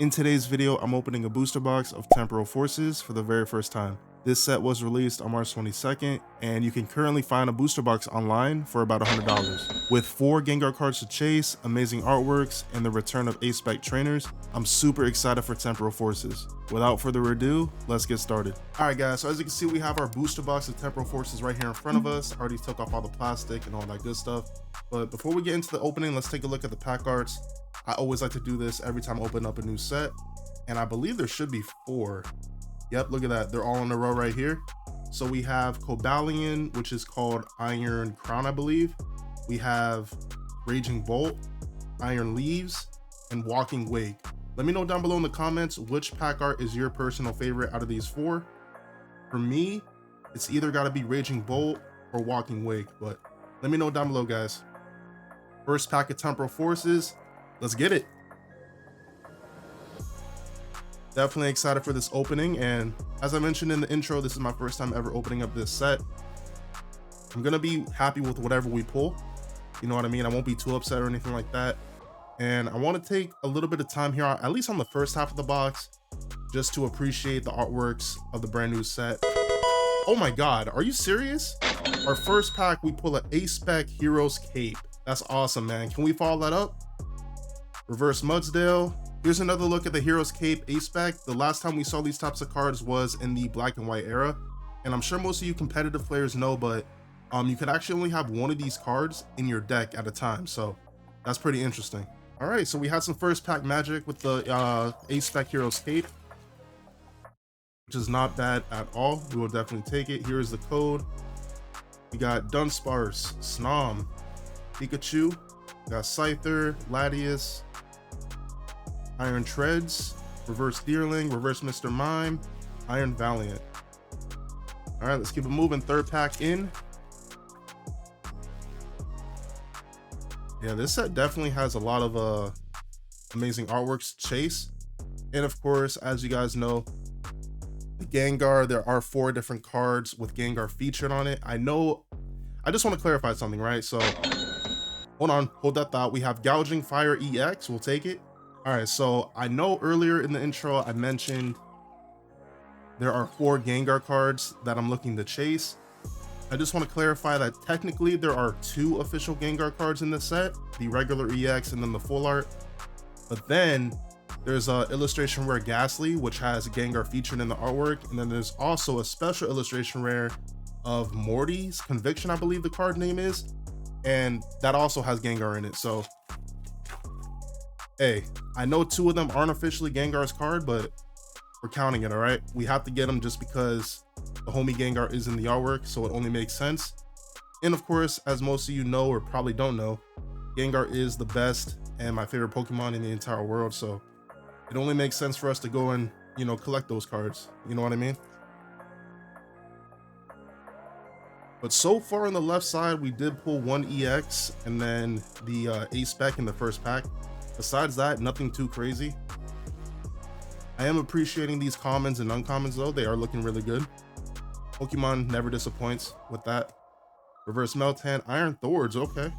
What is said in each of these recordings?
In today's video, I'm opening a booster box of Temporal Forces for the very first time. This set was released on March 22nd, and you can currently find a booster box online for about $100. With 4 Gengar cards to chase, amazing artworks, and the return of A-Spec trainers, I'm super excited for Temporal Forces. Without further ado, let's get started. Alright guys, so as you can see, we have our booster box of Temporal Forces right here in front of us. I already took off all the plastic and all that good stuff. But before we get into the opening, let's take a look at the pack arts. I always like to do this every time I open up a new set, and I believe there should be 4. Yep, look at that. They're all in a row right here. So we have Cobalion, which is called Iron Crown, I believe. We have Raging Bolt, Iron Leaves, and Walking Wake. Let me know down below in the comments which pack art is your personal favorite out of these 4. For me, it's either got to be Raging Bolt or Walking Wake, but let me know down below, guys. First pack of Temporal Forces. Let's get it. Definitely excited for this opening, and as I mentioned in the intro, this is my first time ever opening up this set. I'm gonna be happy with whatever we pull, you know what I mean? I won't be too upset or anything like that. And I want to take a little bit of time here, at least on the first half of the box, just to appreciate the artworks of the brand new set. Oh my god, are you serious? Our first pack, we pull an A-Spec Hero's Cape. That's awesome, man. Can we follow that up? Reverse Mudsdale. Here's another look at the Hero's Cape A-Spec. The last time we saw these types of cards was in the black and white era, and I'm sure most of you competitive players know, but you could actually only have one of these cards in your deck at a time, so that's pretty interesting. All right, so we had some first pack magic with the A-Spec Hero's Cape, which is not bad at all. We will definitely take it. Here's the code. We got Dunsparce, Snom, Pikachu, we got Scyther, Latias, Iron Treads, Reverse Deerling, Reverse Mr. Mime, Iron Valiant. All right, let's keep it moving. Third pack in. Yeah, this set definitely has a lot of amazing artworks to chase. And of course, as you guys know, the Gengar, there are 4 different cards with Gengar featured on it. I just want to clarify something, right? So hold on, hold that thought. We have Gouging Fire EX, we'll take it. All right, so I know earlier in the intro I mentioned there are 4 Gengar cards that I'm looking to chase. I just want to clarify that technically there are 2 official Gengar cards in this set, the regular EX and then the full art. But then there's a illustration rare Ghastly, which has Gengar featured in the artwork, and then there's also a special illustration rare of Morty's Conviction, I believe the card name is, and that also has Gengar in it. So hey, I know 2 of them aren't officially Gengar's card, but we're counting it, all right? We have to get them just because the homie Gengar is in the artwork, so it only makes sense. And of course, as most of you know or probably don't know, Gengar is the best and my favorite Pokemon in the entire world, so it only makes sense for us to go and, you know, collect those cards. You know what I mean? But so far on the left side, we did pull 1 EX and then the A-Spec in the first pack. Besides that, nothing too crazy. I am appreciating these commons and uncommons though. They are looking really good. Pokemon never disappoints with that. Reverse Meltan, Iron Thorns, okay.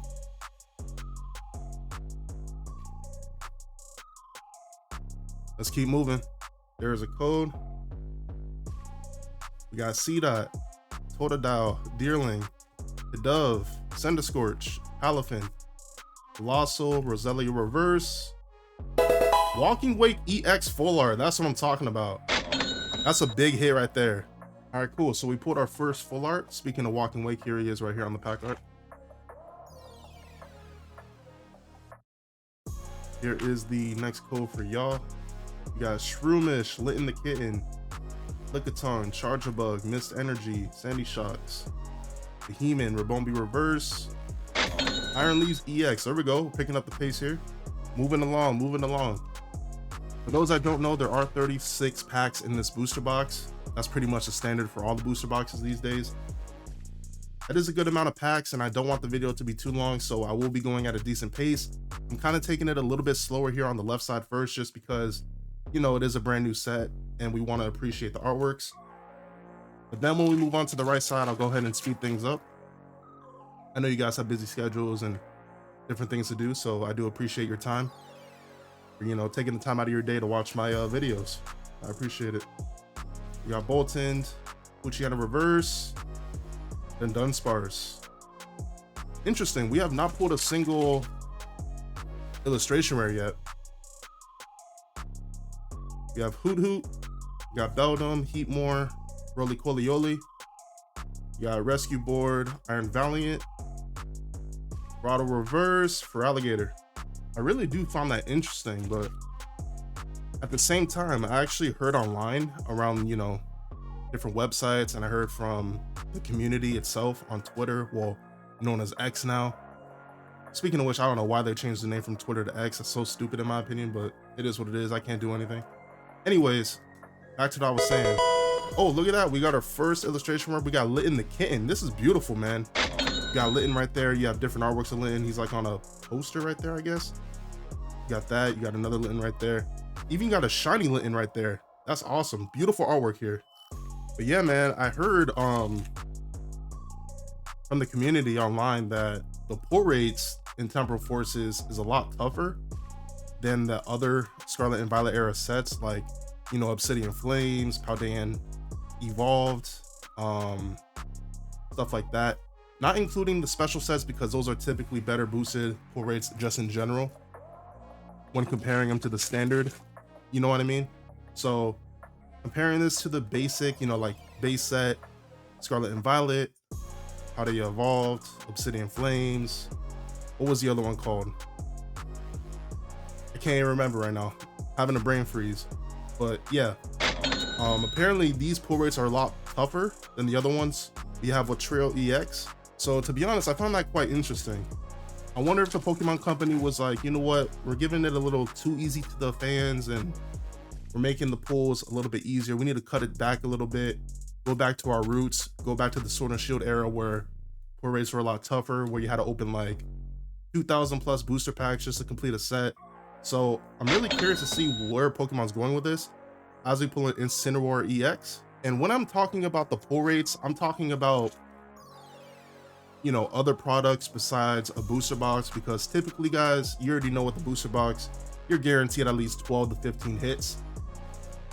Let's keep moving. There's a code. We got C-Dot, Totodile, Deerling, the Dove, Cinderscorch, Palafin, Colossal, Roselia Reverse, Walking Wake EX Full Art. That's what I'm talking about. That's a big hit right there. All right, cool. So we pulled our first full art. Speaking of Walking Wake, here he is right here on the pack art. Here is the next code for y'all. We got Shroomish, Litten the Kitten, Lickitung, Charjabug, Mist Energy, Sandy Shocks, Behemoth, Rabombi Reverse, Iron Leaves EX. There we go. Picking up the pace here. Moving along, moving along. For those that don't know, there are 36 packs in this booster box. That's pretty much the standard for all the booster boxes these days. That is a good amount of packs, and I don't want the video to be too long, so I will be going at a decent pace. I'm kind of taking it a little bit slower here on the left side first, just because, you know, it is a brand new set and we want to appreciate the artworks. But then when we move on to the right side, I'll go ahead and speed things up. I know you guys have busy schedules and different things to do, so I do appreciate your time. for, you know, taking the time out of your day to watch my videos. I appreciate it. We got Bolton, Luciana Reverse, then Dunsparce. Interesting, we have not pulled a single illustration rare yet. We have Hoot Hoot, we got Beldum, Heatmore, Roly Quilioli, we got Rescue Board, Iron Valiant, Rotto Reverse for Alligator. I really do find that interesting, but at the same time, I actually heard online around, you know, different websites, and I heard from the community itself on Twitter, well, known as X now. Speaking of which, I don't know why they changed the name from Twitter to X. It's so stupid in my opinion, but it is what it is. I can't do anything. Anyways, back to what I was saying. Oh, look at that. We got our first illustration where we got Litten the Kitten. This is beautiful, man. You got Litten right there. You have different artworks of Litten. He's like on a poster right there, I guess. You got that. You got another Litten right there. Even got a shiny Litten right there. That's awesome. Beautiful artwork here. But yeah, man, I heard from the community online that the pull rates in Temporal Forces is a lot tougher than the other Scarlet and Violet era sets, like, you know, Obsidian Flames, Paldean Evolved, stuff like that. Not including the special sets, because those are typically better boosted pull rates just in general when comparing them to the standard, you know what I mean? So comparing this to the basic, you know, like base set, Scarlet and Violet, how they evolved, Obsidian Flames, what was the other one called? I can't even remember right now, having a brain freeze. But yeah, apparently these pull rates are a lot tougher than the other ones we have with Trail EX. So to be honest, I found that quite interesting. I wonder if the Pokemon company was like, you know what, we're giving it a little too easy to the fans and we're making the pulls a little bit easier. We need to cut it back a little bit, go back to our roots, go back to the Sword and Shield era where pull rates were a lot tougher, where you had to open like 2,000 plus booster packs just to complete a set. So I'm really curious to see where Pokemon's going with this as we pull an Incineroar EX. And when I'm talking about the pull rates, I'm talking about, you know, other products besides a booster box, because typically, guys, you already know with the booster box, you're guaranteed at least 12 to 15 hits.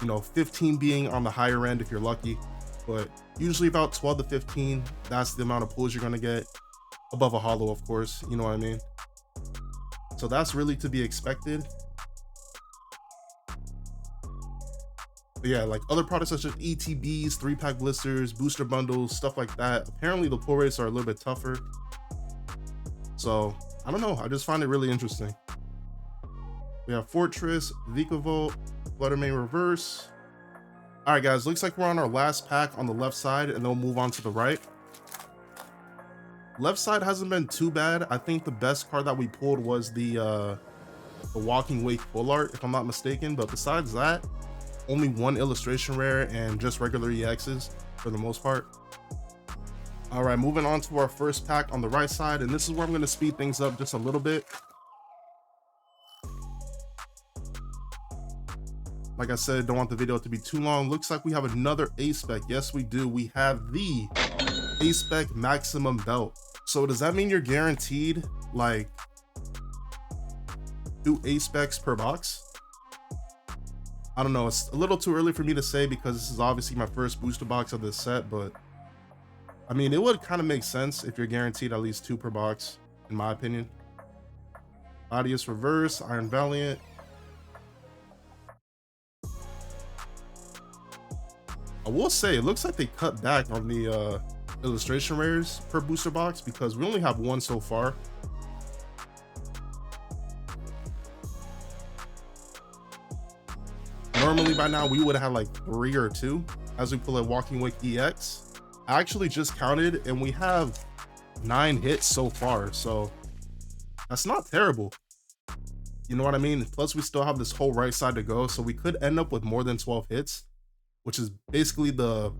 You know, 15 being on the higher end if you're lucky, but usually about 12 to 15, that's the amount of pulls you're gonna get, above a holo, of course, you know what I mean? So that's really to be expected. But yeah, like other products such as ETBs, 3-pack blisters, booster bundles, stuff like that, apparently the pull rates are a little bit tougher. So I don't know, I just find it really interesting. We have Fortress, Vikavolt, Fluttermane Reverse. All right, guys, looks like we're on our last pack on the left side, and then we'll move on to the right. Left side hasn't been too bad. I think the best card that we pulled was the Walking Wake full art, if I'm not mistaken. But besides that, only one illustration rare and just regular EXs for the most part. All right, moving on to our first pack on the right side, and this is where I'm going to speed things up just a little bit. Like I said, don't want the video to be too long. Looks like we have another A-Spec. Yes, we do. We have the A-Spec Maximum Belt. So does that mean you're guaranteed like 2 A-Specs per box? I don't know. It's a little too early for me to say because this is obviously my first booster box of this set, but I mean, it would kind of make sense if you're guaranteed at least 2 per box, in my opinion. Audius Reverse, Iron Valiant. I will say, it looks like they cut back on the illustration rares per booster box because we only have 1 so far. Normally by now we would have had like 3 or 2 as we pull a Walking Wake EX. I actually just counted and we have 9 hits so far, so that's not terrible. You know what I mean? Plus we still have this whole right side to go, so we could end up with more than 12 hits, which is basically the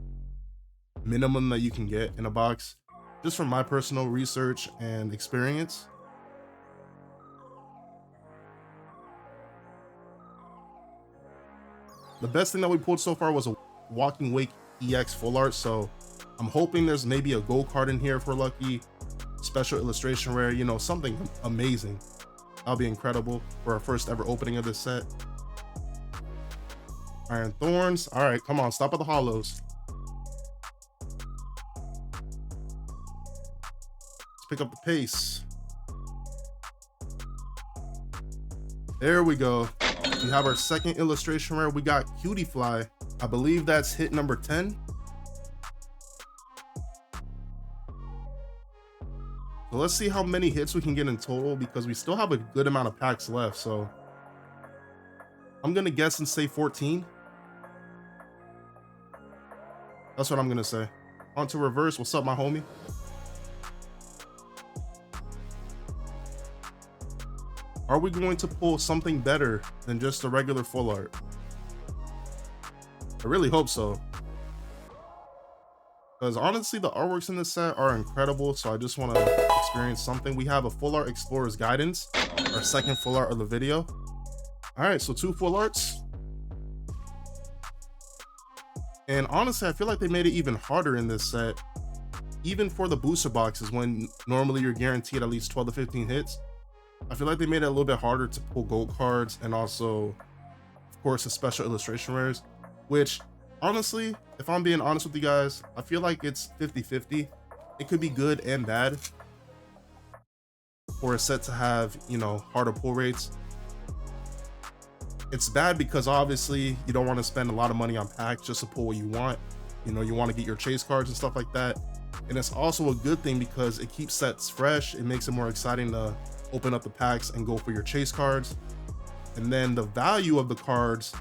minimum that you can get in a box, just from my personal research and experience. The best thing that we pulled so far was a Walking Wake EX full art, so I'm hoping there's maybe a gold card in here if we're lucky, special illustration rare, you know, something amazing. That'll be incredible for our first ever opening of this set. Iron Thorns. All right, come on, stop at the hollows. Let's pick up the pace. There we go. We have our second illustration rare. We got Cutie Fly. I believe that's hit number 10. So let's see how many hits we can get in total, because we still have a good amount of packs left. So I'm gonna guess and say 14. That's what I'm gonna say. On to reverse. What's up, my homie? Are we going to pull something better than just a regular full art? I really hope so. Because honestly, the artworks in this set are incredible, so I just want to experience something. We have a full art Explorer's Guidance, our second full art of the video. All right, so 2 full arts. And honestly, I feel like they made it even harder in this set. Even for the booster boxes, when normally you're guaranteed at least 12 to 15 hits, I feel like they made it a little bit harder to pull gold cards, and also, of course, the special illustration rares, which honestly, if I'm being honest with you guys, I feel like it's 50-50. It could be good and bad for a set to have, you know, harder pull rates. It's bad because obviously you don't want to spend a lot of money on packs just to pull what you want. You know, you want to get your chase cards and stuff like that. And it's also a good thing because it keeps sets fresh. It makes it more exciting to open up the packs and go for your chase cards. And then the value of the cards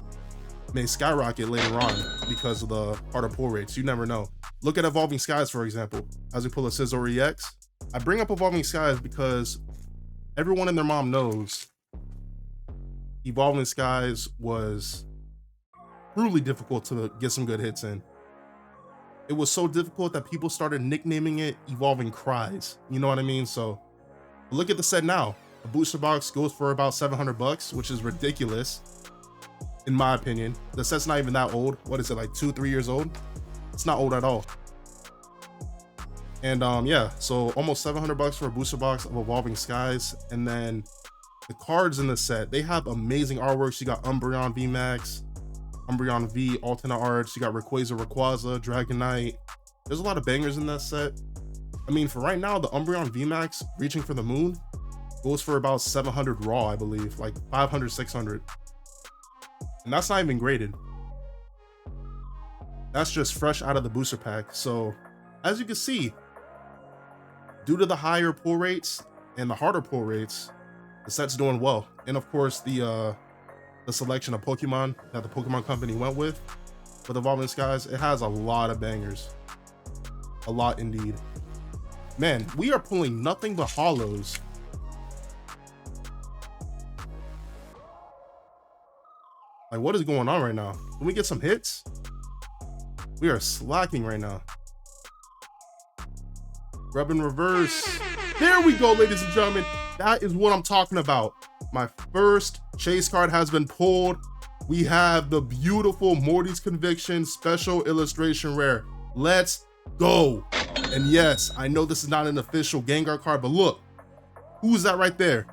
may skyrocket later on because of the harder pull rates. You never know. Look at Evolving Skies, for example. As we pull a Scizor EX, I bring up Evolving Skies because everyone and their mom knows Evolving Skies was truly difficult to get some good hits in. It was so difficult that people started nicknaming it Evolving Cries. You know what I mean? So look at the set now. A booster box goes for about 700 bucks, which is ridiculous. In my opinion, the set's not even that old. What is it, like 2-3 years old? It's not old at all. And yeah, so almost 700 bucks for a booster box of Evolving Skies. And then the cards in the set, they have amazing artworks. You got Umbreon VMAX, Umbreon V alternate arts. You got Rayquaza, Dragonite. There's a lot of bangers in that set. I mean, for right now, the Umbreon VMAX Reaching for the Moon goes for about 700 raw, I believe, like 500, 600. And that's not even graded. That's just fresh out of the booster pack. So as you can see, due to the higher pull rates and the harder pull rates, the set's doing well. And of course, the selection of Pokemon that the Pokemon company went with Evolving Skies, it has a lot of bangers. A lot indeed. Man, we are pulling nothing but hollows. Like, what is going on right now? Can we get some hits? We are slacking right now. Grub in reverse. There we go, ladies and gentlemen. That is what I'm talking about. My first chase card has been pulled. We have the beautiful Morty's Conviction special illustration rare. Let's go. And yes, I know this is not an official Gengar card, but look, who is that right there?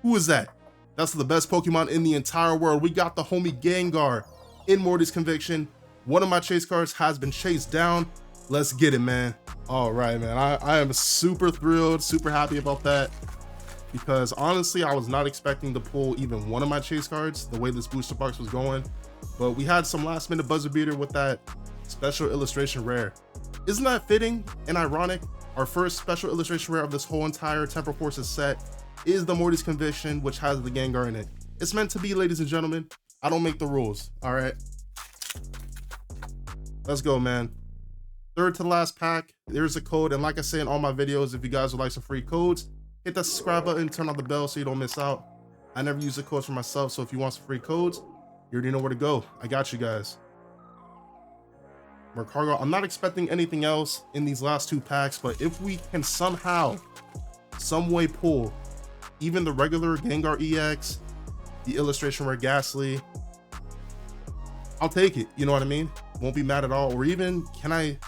Who is that? That's the best Pokemon in the entire world. We got the homie Gengar in Morty's Conviction. One of my chase cards has been chased down. Let's get it, man. All right, man. I am super thrilled, super happy about that, because honestly, I was not expecting to pull even one of my chase cards the way this booster box was going. But we had some last minute buzzer beater with that special illustration rare. Isn't that fitting and ironic? Our first special illustration rare of this whole entire Temporal Forces set is the Morty's Conviction, which has the Gengar in it. It's meant to be, ladies and gentlemen. I don't make the rules, all right? Let's go, man. Third to last pack, there's a code. And like I say in all my videos, if you guys would like some free codes, hit that subscribe button, turn on the bell so you don't miss out. I never use the codes for myself, so if you want some free codes, you already know where to go. I got you guys. Mercargo, I'm not expecting anything else in these last 2 packs, but if we can somehow, some way pull even the regular Gengar EX, the illustration rare Ghastly, I'll take it. You know what I mean? Won't be mad at all. Or even, can I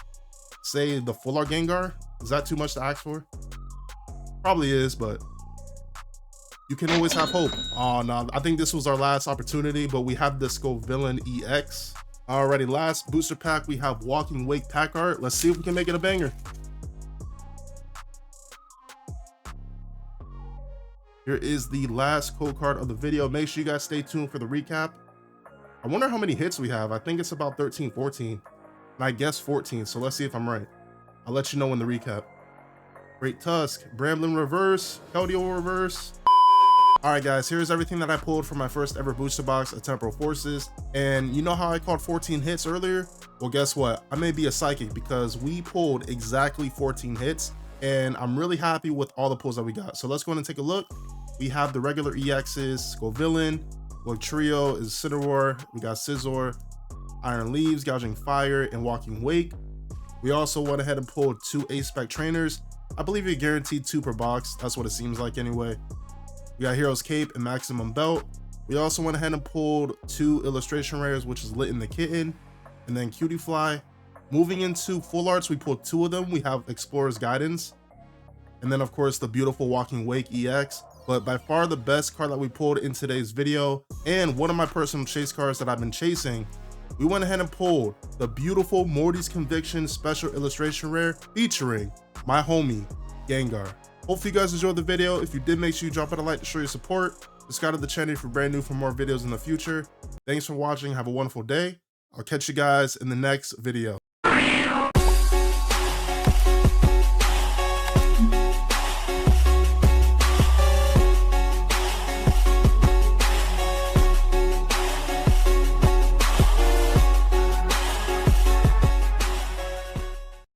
say the full art Gengar? Is that too much to ask for? Probably is, but You can always have hope. Oh no, I think this was our last opportunity, but we have the Villain EX. Alrighty, last booster pack, we have Walking Wake pack art. Let's see if we can make it a banger. Here is the last code card of the video. Make sure you guys stay tuned for the recap. I wonder how many hits we have. I think it's about 13, 14. And I guess 14, so let's see if I'm right. I'll let you know in the recap. Great Tusk, Bramblin reverse, Keldeo reverse. Alright guys, here's everything that I pulled for my first ever booster box of Temporal Forces. And you know how I called 14 hits earlier? Well, guess what? I may be a psychic because we pulled exactly 14 hits. And I'm really happy with all the pulls that we got. So let's go ahead and take a look. We have the regular EXs, Villain, Trio is Cineroar, we got Scizor, Iron Leaves, Gouging Fire, and Walking Wake. We also went ahead and pulled 2 A-Spec trainers. I believe you're guaranteed 2 per box. That's what it seems like anyway. We got Hero's Cape and Maximum Belt. We also went ahead and pulled 2 illustration rares, which is Lit in the Kitten, and then Cutie Fly. Moving into full arts, we pulled 2 of them. We have Explorer's Guidance, and then of course the beautiful Walking Wake EX. But by far the best card that we pulled in today's video, and one of my personal chase cards that I've been chasing, we went ahead and pulled the beautiful Morty's Conviction special illustration rare featuring my homie Gengar. Hopefully you guys enjoyed the video. If you did, make sure you drop it a like to show your support. Subscribe to the channel if you're brand new for more videos in the future. Thanks for watching. Have a wonderful day. I'll catch you guys in the next video.